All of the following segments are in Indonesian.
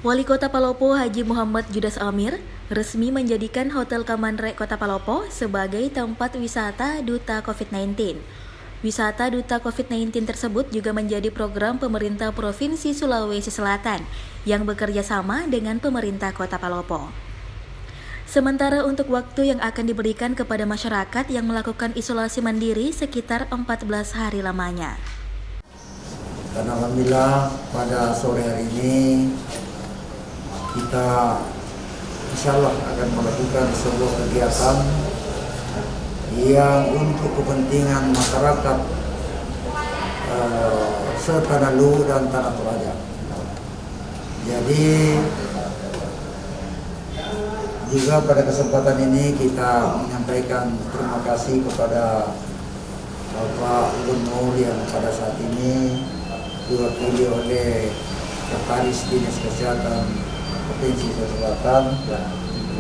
Wali Kota Palopo Haji Muhammad Judas Amir resmi menjadikan Hotel Kamandre Kota Palopo sebagai tempat wisata Duta COVID-19. Wisata Duta COVID-19 tersebut juga menjadi program pemerintah Provinsi Sulawesi Selatan yang bekerja sama dengan pemerintah Kota Palopo. Sementara untuk waktu yang akan diberikan kepada masyarakat yang melakukan isolasi mandiri sekitar 14 hari lamanya. Dan alhamdulillah pada sore hari ini kita insya Allah akan melakukan sebuah kegiatan yang untuk kepentingan masyarakat seTanah Lu dan Tanah Toraja. Jadi juga pada kesempatan ini kita menyampaikan terima kasih kepada Bapak Gubernur yang pada saat ini diwakili oleh Sekretaris Dinas Kesehatan Provinsi Sulawesi Selatan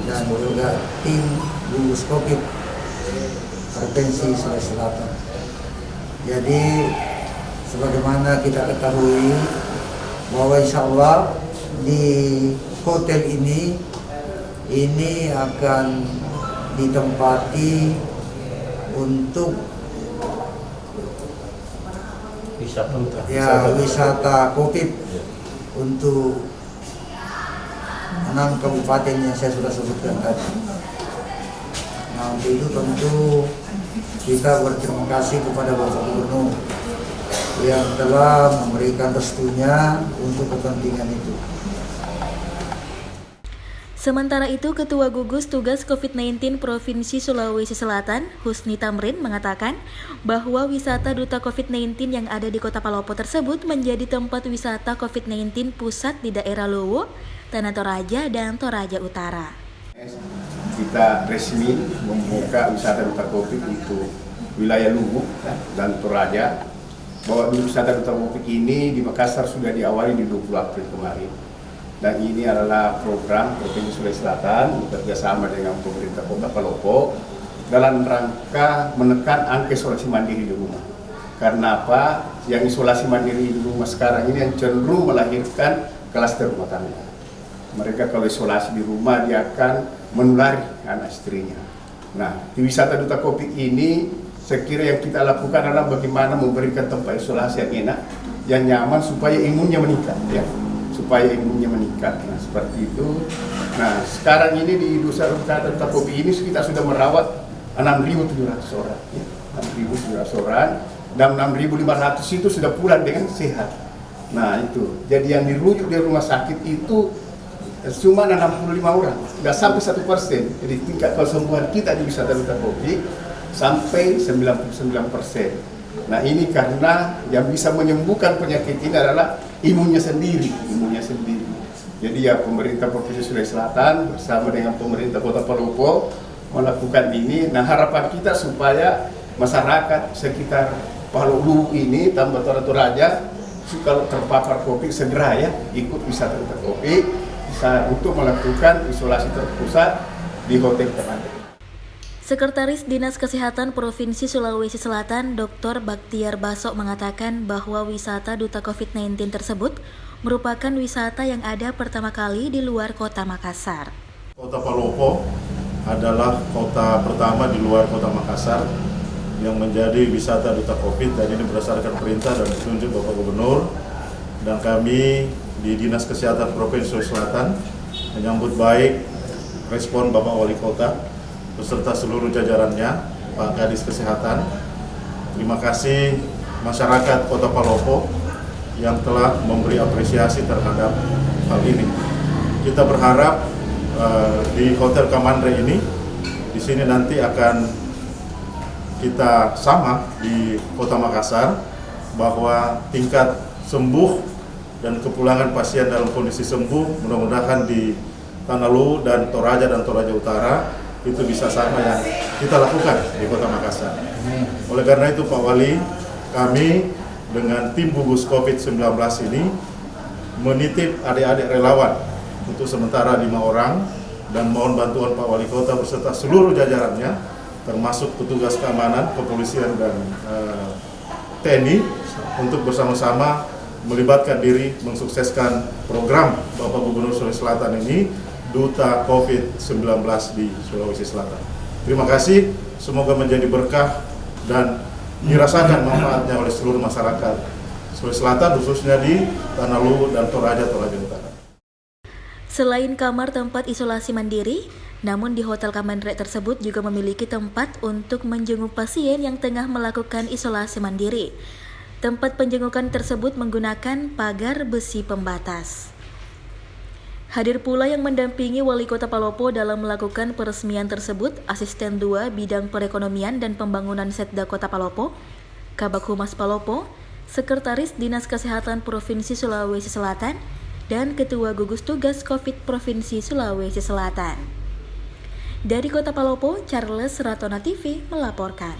dan juga tim gugus COVID Provinsi Sulawesi Selatan. Jadi sebagaimana kita ketahui bahwa insya Allah di hotel ini akan ditempati untuk wisata COVID untuk 6 kabupaten yang saya sudah sebutkan tadi. Nah, untuk itu tentu kita berterima kasih kepada Bapak Gubernur yang telah memberikan restunya untuk kepentingan itu. Sementara itu, Ketua Gugus Tugas COVID-19 Provinsi Sulawesi Selatan, Husni Tamrin, mengatakan bahwa wisata Duta COVID-19 yang ada di Kota Palopo tersebut menjadi tempat wisata COVID-19 pusat di daerah Luwu, Tanah Toraja, dan Toraja Utara. Kita resmi membuka wisata Duta COVID untuk wilayah Luwu dan Toraja. Bahwa wisata Duta COVID ini di Makassar sudah diawali di 20 April kemarin. Dan ini adalah program Provinsi Sulawesi Selatan bekerjasama dengan pemerintah Kota Palopo dalam rangka menekan angka isolasi mandiri di rumah. Karena apa? Yang isolasi mandiri di rumah sekarang ini yang cenderung melahirkan klaster rumah tangga. Mereka kalau isolasi di rumah dia akan menulari anak istrinya. Nah, di wisata Duta COVID ini saya kira yang kita lakukan adalah bagaimana memberikan tempat isolasi yang enak, yang nyaman supaya imunnya meningkat ya. Nah, seperti itu. Nah, sekarang ini di Duta COVID ini kita sudah merawat 6.700 orang ya. 6.700 orang dan 6.500 itu sudah pulang dengan sehat. Nah, itu. Jadi yang dirujuk di rumah sakit itu cuma 65 orang, nggak sampai 1%. Jadi tingkat kesembuhan kita di wisata Duta COVID sampai 99%. Nah, ini karena yang bisa menyembuhkan penyakit ini adalah imunnya sendiri. Jadi ya pemerintah Provinsi Sulawesi Selatan bersama dengan pemerintah Kota Palopo melakukan ini. Nah, harapan kita supaya masyarakat sekitar Palopo ini tambah Toraja kalau terpapar COVID segera ya ikut wisata Duta COVID untuk melakukan isolasi terpusat di Hotel Kamandre. Sekretaris Dinas Kesehatan Provinsi Sulawesi Selatan, Dr. Baktiar Basok mengatakan bahwa wisata Duta COVID-19 tersebut merupakan wisata yang ada pertama kali di luar Kota Makassar. Kota Palopo adalah kota pertama di luar Kota Makassar yang menjadi wisata Duta COVID, dan ini berdasarkan perintah dan petunjuk Bapak Gubernur, dan kami di Dinas Kesehatan Provinsi Sulawesi Selatan menyambut baik respon Bapak Wali Kota beserta seluruh jajarannya, Pak Kadis Kesehatan. Terima kasih masyarakat Kota Palopo yang telah memberi apresiasi terhadap hal ini. Kita berharap di Hotel Kamandre ini, di sini nanti akan kita sama di Kota Makassar, bahwa tingkat sembuh dan kepulangan pasien dalam kondisi sembuh mudah-mudahan di Tanah Lu dan Toraja Utara itu bisa sama yang kita lakukan di Kota Makassar. Oleh karena itu Pak Wali, kami dengan tim gugus COVID-19 ini menitip adik-adik relawan untuk sementara 5 orang, dan mohon bantuan Pak Wali Kota beserta seluruh jajarannya, termasuk petugas keamanan, kepolisian dan TNI, untuk bersama-sama melibatkan diri mensukseskan program Bapak Gubernur Sulawesi Selatan ini, Duta COVID-19 di Sulawesi Selatan. Terima kasih, semoga menjadi berkah dan dirasakan manfaatnya oleh seluruh masyarakat Sulawesi Selatan, khususnya di Tanah Luhur dan Toraja Utara. Selain kamar tempat isolasi mandiri, namun di Hotel Kamanrek tersebut juga memiliki tempat untuk menjenguk pasien yang tengah melakukan isolasi mandiri. Tempat penjengukan tersebut menggunakan pagar besi pembatas. Hadir pula yang mendampingi Wali Kota Palopo dalam melakukan peresmian tersebut, Asisten 2 Bidang Perekonomian dan Pembangunan Setda Kota Palopo, Kabag Humas Palopo, Sekretaris Dinas Kesehatan Provinsi Sulawesi Selatan, dan Ketua Gugus Tugas COVID Provinsi Sulawesi Selatan. Dari Kota Palopo, Charles Ratona TV melaporkan.